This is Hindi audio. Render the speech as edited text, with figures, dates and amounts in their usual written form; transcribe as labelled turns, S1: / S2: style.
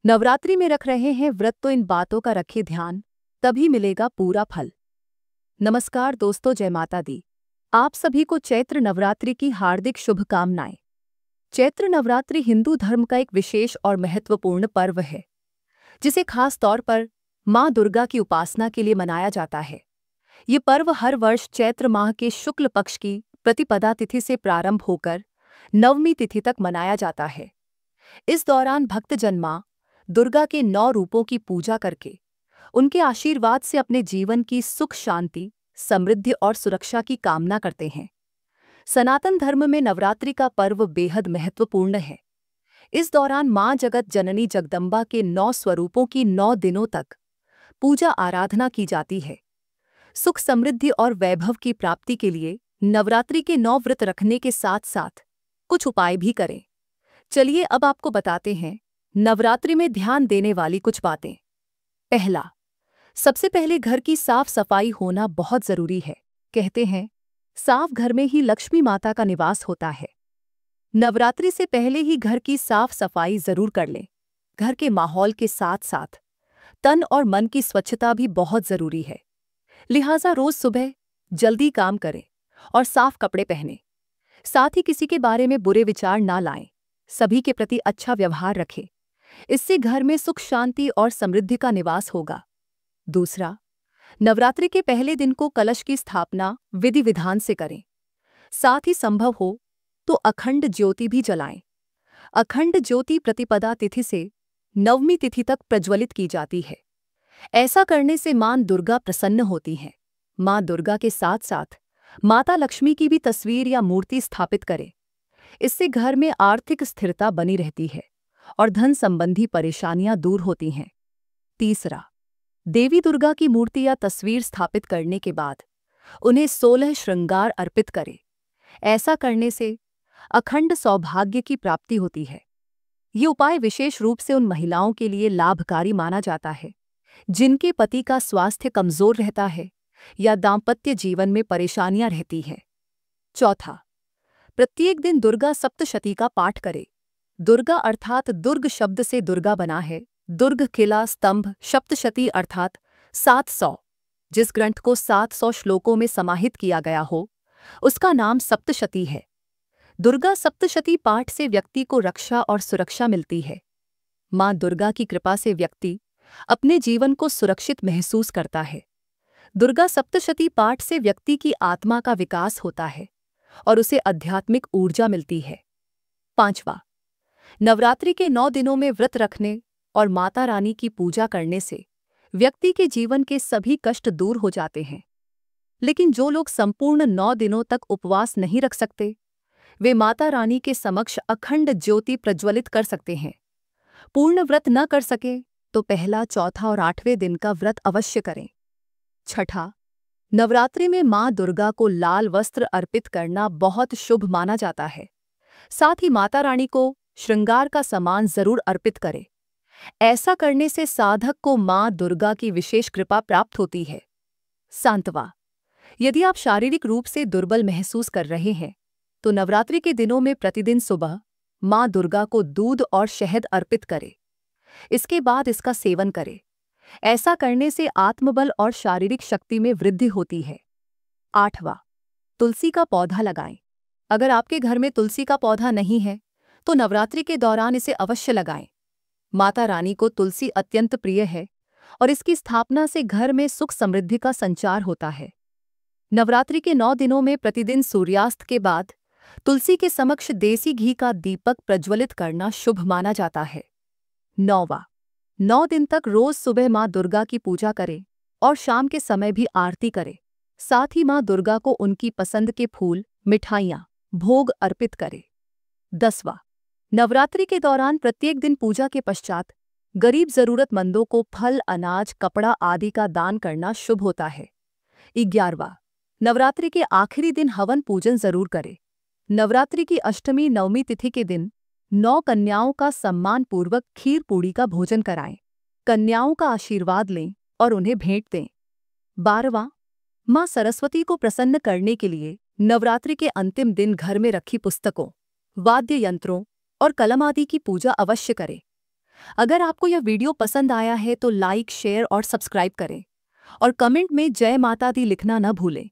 S1: नवरात्रि में रख रहे हैं व्रत तो इन बातों का रखें ध्यान, तभी मिलेगा पूरा फल। नमस्कार दोस्तों, जय माता दी। आप सभी को चैत्र नवरात्रि की हार्दिक शुभकामनाएं। चैत्र नवरात्रि हिंदू धर्म का एक विशेष और महत्वपूर्ण पर्व है, जिसे खास तौर पर मां दुर्गा की उपासना के लिए मनाया जाता है। ये पर्व हर वर्ष चैत्र माह के शुक्ल पक्ष की प्रतिपदा तिथि से प्रारंभ होकर नवमी तिथि तक मनाया जाता है। इस दौरान भक्तजन मां दुर्गा के 9 रूपों की पूजा करके उनके आशीर्वाद से अपने जीवन की सुख, शांति, समृद्धि और सुरक्षा की कामना करते हैं। सनातन धर्म में नवरात्रि का पर्व बेहद महत्वपूर्ण है। इस दौरान मां जगत जननी जगदम्बा के 9 स्वरूपों की 9 दिनों तक पूजा आराधना की जाती है। सुख, समृद्धि और वैभव की प्राप्ति के लिए नवरात्रि के 9 व्रत रखने के साथ साथ कुछ उपाय भी करें। चलिए अब आपको बताते हैं नवरात्रि में ध्यान देने वाली कुछ बातें। पहला, सबसे पहले घर की साफ सफाई होना बहुत जरूरी है। कहते हैं, साफ घर में ही लक्ष्मी माता का निवास होता है। नवरात्रि से पहले ही घर की साफ सफाई जरूर कर लें। घर के माहौल के साथ साथ तन और मन की स्वच्छता भी बहुत जरूरी है। लिहाजा रोज सुबह जल्दी काम करें और साफ कपड़े पहनें। साथ ही किसी के बारे में बुरे विचार ना लाएं। सभी के प्रति अच्छा व्यवहार रखें। इससे घर में सुख, शांति और समृद्धि का निवास होगा। दूसरा, नवरात्रि के पहले दिन को कलश की स्थापना विधि विधान से करें। साथ ही संभव हो तो अखंड ज्योति भी जलाएं। अखंड ज्योति प्रतिपदा तिथि से नवमी तिथि तक प्रज्वलित की जाती है। ऐसा करने से मां दुर्गा प्रसन्न होती हैं। मां दुर्गा के साथ साथ माता लक्ष्मी की भी तस्वीर या मूर्ति स्थापित करें। इससे घर में आर्थिक स्थिरता बनी रहती है और धन संबंधी परेशानियां दूर होती हैं। तीसरा, देवी दुर्गा की मूर्ति या तस्वीर स्थापित करने के बाद उन्हें 16 श्रृंगार अर्पित करें। ऐसा करने से अखंड सौभाग्य की प्राप्ति होती है। ये उपाय विशेष रूप से उन महिलाओं के लिए लाभकारी माना जाता है जिनके पति का स्वास्थ्य कमजोर रहता है या दाम्पत्य जीवन में परेशानियां रहती हैं। चौथा, प्रत्येक दिन दुर्गा सप्तशती का पाठ करें। दुर्गा अर्थात दुर्ग शब्द से दुर्गा बना है। दुर्ग, किला, स्तंभ, सप्तशती अर्थात 700। जिस ग्रंथ को 700 श्लोकों में समाहित किया गया हो, उसका नाम सप्तशती है। दुर्गा सप्तशती पाठ से व्यक्ति को रक्षा और सुरक्षा मिलती है। मां दुर्गा की कृपा से व्यक्ति अपने जीवन को सुरक्षित महसूस करता है। दुर्गा सप्तशती पाठ से व्यक्ति की आत्मा का विकास होता है और उसे आध्यात्मिक ऊर्जा मिलती है। पांचवा, नवरात्रि के 9 दिनों में व्रत रखने और माता रानी की पूजा करने से व्यक्ति के जीवन के सभी कष्ट दूर हो जाते हैं। लेकिन जो लोग संपूर्ण 9 दिनों तक उपवास नहीं रख सकते, वे माता रानी के समक्ष अखंड ज्योति प्रज्वलित कर सकते हैं। पूर्ण व्रत न कर सके तो पहला, चौथा और 8वें दिन का व्रत अवश्य करें। छठा, नवरात्रि में मां दुर्गा को लाल वस्त्र अर्पित करना बहुत शुभ माना जाता है। साथ ही माता रानी को श्रृंगार का सामान जरूर अर्पित करें। ऐसा करने से साधक को मां दुर्गा की विशेष कृपा प्राप्त होती है। सांत्वा, यदि आप शारीरिक रूप से दुर्बल महसूस कर रहे हैं तो नवरात्रि के दिनों में प्रतिदिन सुबह मां दुर्गा को दूध और शहद अर्पित करें। इसके बाद इसका सेवन करें। ऐसा करने से आत्मबल और शारीरिक शक्ति में वृद्धि होती है। 8वां, तुलसी का पौधा लगाएं। अगर आपके घर में तुलसी का पौधा नहीं है तो नवरात्रि के दौरान इसे अवश्य लगाएं। माता रानी को तुलसी अत्यंत प्रिय है और इसकी स्थापना से घर में सुख, समृद्धि का संचार होता है। नवरात्रि के 9 दिनों में प्रतिदिन सूर्यास्त के बाद तुलसी के समक्ष देसी घी का दीपक प्रज्वलित करना शुभ माना जाता है। 9वां, 9 दिन तक रोज सुबह मां दुर्गा की पूजा करें और शाम के समय भी आरती करें। साथ ही मां दुर्गा को उनकी पसंद के फूल, मिठाइयां, भोग अर्पित करें। 10वां, नवरात्रि के दौरान प्रत्येक दिन पूजा के पश्चात गरीब जरूरतमंदों को फल, अनाज, कपड़ा आदि का दान करना शुभ होता है। 11वां, नवरात्रि के आखिरी दिन हवन पूजन जरूर करें। नवरात्रि की अष्टमी, नवमी तिथि के दिन 9 कन्याओं का सम्मान पूर्वक खीर पूड़ी का भोजन कराएं। कन्याओं का आशीर्वाद लें और उन्हें भेंट दें। 12वां, मां सरस्वती को प्रसन्न करने के लिए नवरात्रि के अंतिम दिन घर में रखी पुस्तकों, वाद्य यंत्रों और कलम आदि की पूजा अवश्य करें। अगर आपको यह वीडियो पसंद आया है तो लाइक, शेयर और सब्सक्राइब करें और कमेंट में जय माता दी लिखना न भूलें।